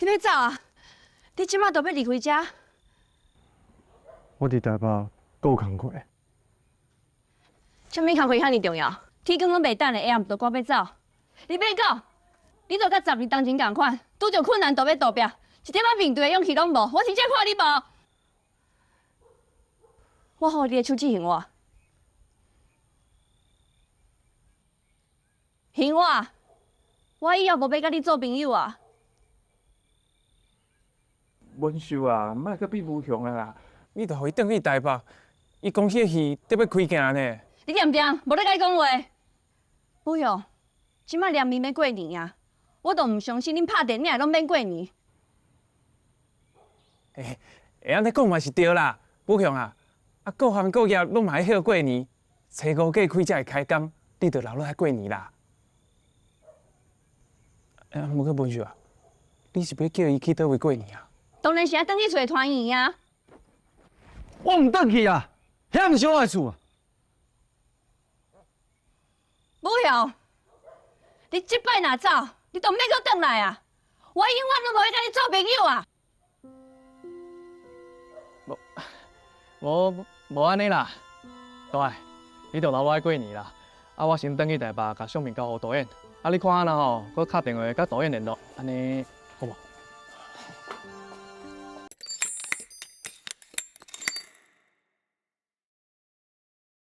你要走啊？你即马都要离开遮？我伫台北够工课。啥物工课遐尼重要？天光拢袂等的，下暗都赶要走。你别讲，你都甲10年当前共款，拄着困难都要渡壁，一点仔面对的勇气拢无。我真正看你无。我好你的手指还我，还我。我以后无要甲你做朋友啊。文秀啊，莫阁比吴雄啊啦。你著互伊转去台北，伊公司的戏得要开行呢。你点点，无咧甲你讲话。不用，即摆连面要过年啊，我都唔相信恁拍电影拢免过年。会安尼讲嘛是对啦，武雄啊，各行各业拢嘛要晓过年，初五过开才会开工，你著留落来过年啦。无过文秀啊，你是要叫伊去倒位过年啊？当然是爱转去找团圆啊。我唔转去啊，遐毋是我的厝啊。武雄，你即摆若走，你都免阁转来啊！我永远都无要甲你做朋友啊！无安尼啦，大爱，你著留落来过年啦。啊，我先转去台北，甲相片交互导演。啊，你看呐吼，佮敲电话甲导演联络，安尼好无？